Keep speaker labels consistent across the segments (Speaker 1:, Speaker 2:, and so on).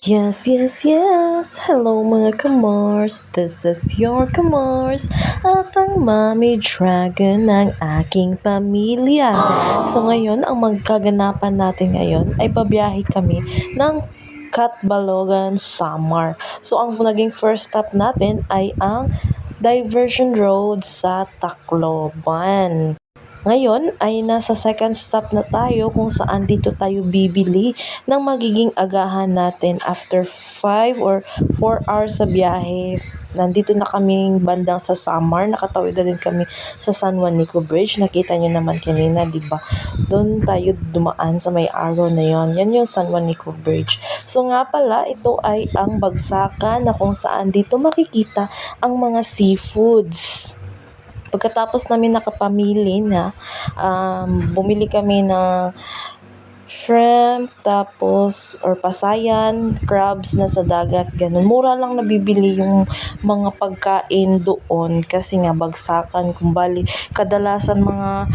Speaker 1: Yes, yes, yes! Hello mga kamars! This is your kamars at ang Mommy Dragon ng aking pamilya. So ngayon, ang magkaganapan natin ngayon ay babiyahe kami ng Catbalogan, Samar. So ang naging first stop natin ay ang Diversion Road sa Tacloban. Ngayon ay nasa second stop na tayo kung saan dito tayo bibili ng magiging agahan natin after 5 or 4 hours sa biyahes. Nandito na kaming bandang sa Samar, nakatawid na din kami sa San Juanico Bridge. Nakita nyo naman kanina, di ba? Doon tayo dumaan sa may araw na yon. Yan yung San Juanico Bridge. So nga pala, ito ay ang bagsakan na kung saan dito makikita ang mga seafoods. Pagkatapos namin nakapamili na, bumili kami ng shrimp, tapos, or pasayan, crabs na sa dagat, ganun. Mura lang nabibili yung mga pagkain doon kasi nga bagsakan. Kumbali, kadalasan mga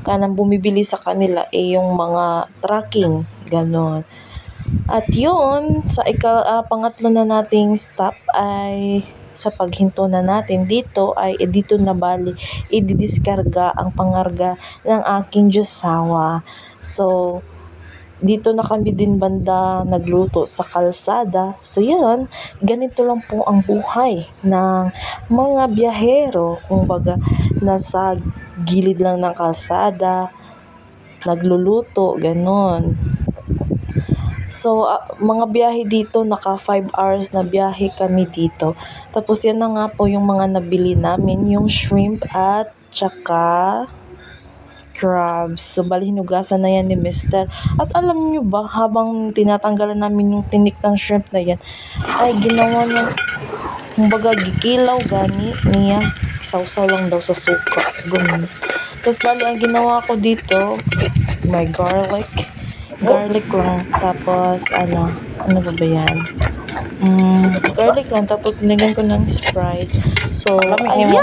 Speaker 1: kanang bumibili sa kanila yung mga trucking, ganun. At yun, sa pangatlo na nating stop ay sa paghinto na natin dito ay dito na bali ididiskarga ang pangarga ng aking Diyosawa. So, dito na kami din banda nagluto sa kalsada. So yan, ganito lang po ang buhay ng mga biyahero. Kumbaga, nasa gilid lang ng kalsada, nagluluto, ganon. So, mga biyahe dito, naka 5 hours na biyahe kami dito. Tapos yan na nga po yung mga nabili namin, yung shrimp at tsaka crabs. So, bali hinugasan na yan ni Mister. At alam nyo ba, habang tinatanggalan namin yung tinik ng shrimp na yan, ay ginawa niya, kumbaga gikilaw gani niya. Sausaw lang daw sa suka. Ganun. Tapos bali, ang ginawa ko dito, may garlic lang, tapos ano ba yan? Garlic lang, tapos nilagyan ko ng Sprite. So, ayan.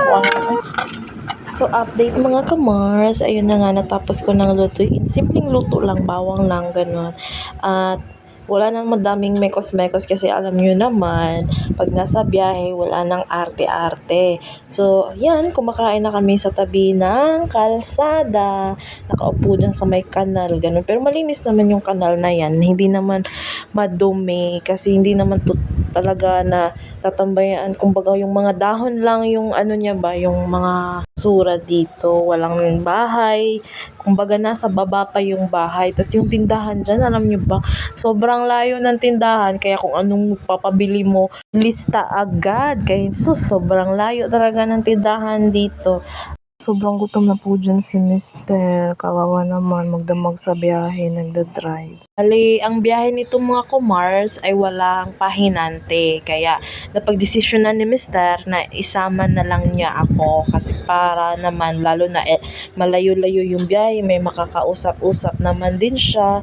Speaker 1: So, update mga kamars, ayun na nga, natapos ko ng lutuin. Simpleng luto lang, bawang lang, ganun. At wala nang madaming mekos-mekos kasi alam nyo naman, pag nasa biyahe, wala nang arte-arte. So, yan, kumakain na kami sa tabi ng kalsada. Nakaupo dyan sa may kanal, ganun. Pero malinis naman yung kanal na yan. Hindi naman madumi kasi hindi naman talaga na tatambayan. Kumbaga, yung mga dahon lang, yung ano niya ba, yung mga sura dito, walang bahay. Kumbaga, nasa baba pa yung bahay. Tapos yung tindahan dyan, alam nyo ba, sobrang layo ng tindahan. Kaya kung anong papabili mo, lista agad. Kaya sobrang layo talaga ng tindahan dito. Sobrang gutom na po dyan si Mister. Kawawa naman, magdamag sa biyahe, nagda-drive. Bali, ang biyahe nito mga kumars ay walang pahinante. Kaya napagdesisyonan ni Mister na isama na lang niya ako. Kasi para naman, lalo na malayo-layo yung biyahe, may makakausap-usap naman din siya.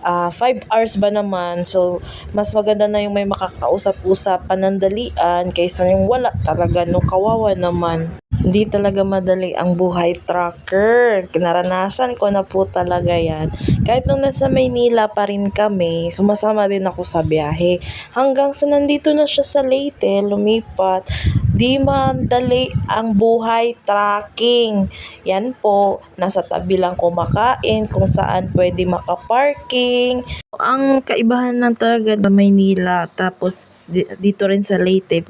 Speaker 1: 5 hours ba naman, so mas maganda na yung may makakausap-usap panandalian kaysa yung wala talaga, no, kawawa naman. Hindi talaga madali ang buhay trucker. Naranasan ko na po talaga yan. Kahit nung nasa Maynila pa rin kami, sumasama din ako sa biyahe. Hanggang sa nandito na siya sa Leyte, lumipat. Di madali ang buhay trucking. Yan po, nasa tabi lang kumakain, kung saan pwede makaparking. Ang kaibahan lang talaga sa Maynila, tapos dito rin sa Leyte,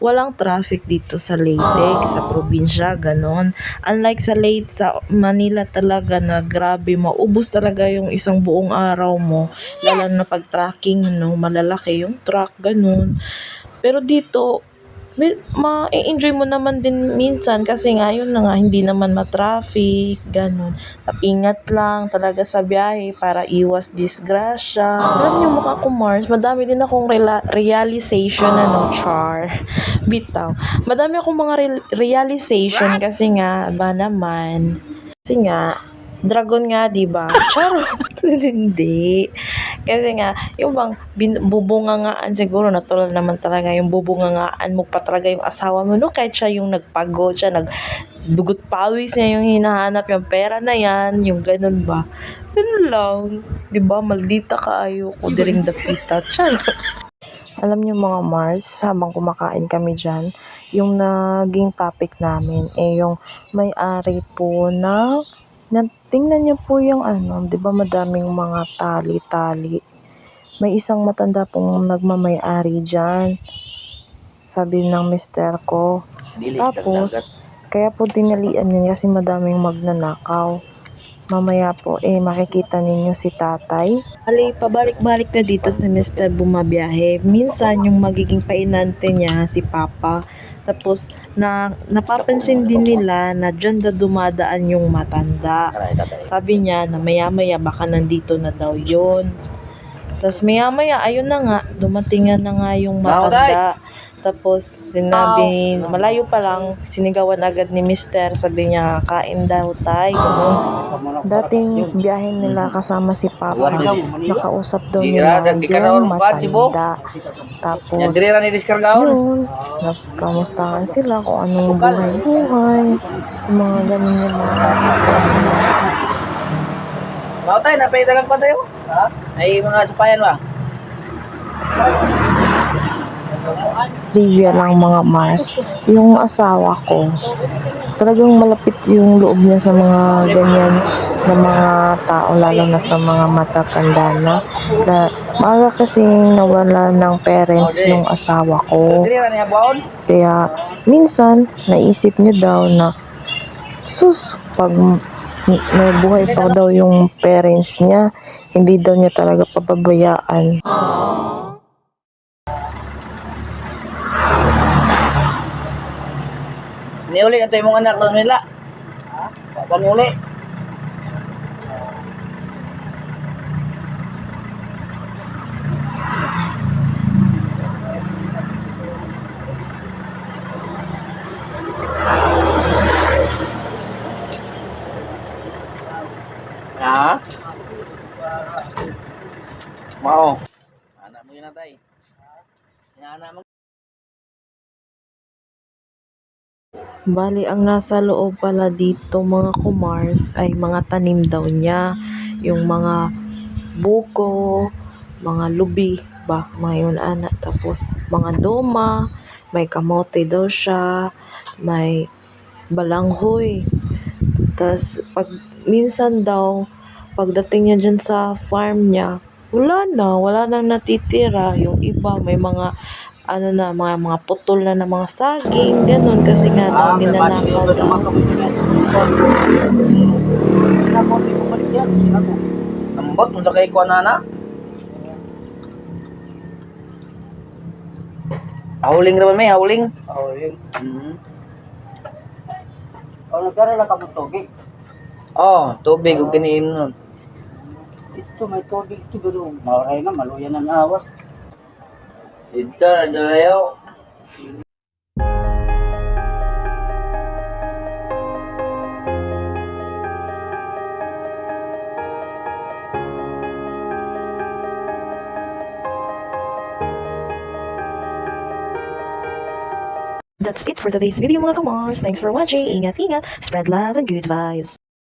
Speaker 1: walang traffic dito sa Leyte, sa probinsya, ganon. Unlike sa Leyte, sa Manila talaga na grabe, maubos talaga yung isang buong araw mo. Lalo na pag tracking, no, malalaki yung truck, ganon. Pero dito, ma-enjoy mo naman din minsan kasi nga yun na nga, hindi naman ma-traffic, ganun. Ingat lang talaga sa biyahe para iwas disgrasya. Alam niyo mga kumars, madami din akong realization, char, bitaw. Madami akong mga realization kasi nga, kasi nga, dragon nga, di ba? Char, hindi. Kasi nga, yung bang bubungangaan siguro, natural naman talaga yung bubungangaan mo pa talaga yung asawa mo, no? Kahit siya yung nagpagod, siya nagdugot pawis niya yung hinahanap, yung pera na yan, yung ganun ba. Yun lang. Diba, maldita kaayo ko diring dapita. Tiyan. Alam niyo mga Mars, habang kumakain kami dyan, yung naging topic namin, yung may-ari po tingnan niyo po yung di ba madaming mga tali-tali. May isang matanda pong nagmamay-ari dyan, sabi ng mister ko. Tapos, kaya po dinalian yun kasi madaming magnanakaw. Mamaya po, makikita ninyo si tatay. Ali, pabalik-balik na dito si Mr. bumabiyahe. Minsan, yung magiging painante niya, si Papa. Tapos, napapansin din nila na dyan na dumadaan yung matanda. Sabi niya na maya-maya baka nandito na daw yun. Tapos maya-maya, ayun na nga, dumating na nga yung matanda. Tapos sinabi, malayo pa lang, sinigawan agad ni Mister, sabi niya, kain daw tayo. Dating biyahe nila kasama si Papa, nakausap daw nila yung matanda. Tapos, yun, nagkamustahan sila kung anong buhay-buhay, yung mga ganun yung mga
Speaker 2: Mau tayo, napaidagan pa tayo? Ha? Ay mga supayan ba?
Speaker 1: trivia lang mga Mars. Yung asawa ko, talagang malapit yung loob niya sa mga ganyan na mga tao, lalo na sa mga matatanda na maaga kasing nawala ng parents yung asawa ko. Kaya minsan naisip niya daw na pag may buhay pa daw yung parents niya, hindi daw niya talaga pababayaan.
Speaker 2: Niuli ito yung mga anak doon nila. Ha? Niuli. Ha? Mau. Anak mo yun na tayo. Anak mo.
Speaker 1: Bali, ang nasa loob pala dito mga kumars ay mga tanim daw niya. Yung mga buko, mga lubi, mga yun anak. Tapos mga doma, may kamote daw siya, may balanghoy. Tapos minsan daw, pagdating niya dyan sa farm niya, wala nang natitira. Yung iba, may mga mga putol na ng mga saging, ganun, kasi nga daw ninanakaw daw.
Speaker 2: Lambot, kung sa kay kuha na. Hauling naman may, hauling. Hauling. Nagkaroon lang ka mo tubig? Tubig, kung kiniin nun. Ito, may tubig ito, pero mawaray na, maluyan ang awas. Ito, nadalayaw.
Speaker 1: That's it for today's video mga kamars. Thanks for watching. Ingat-ingat. Spread love and good vibes.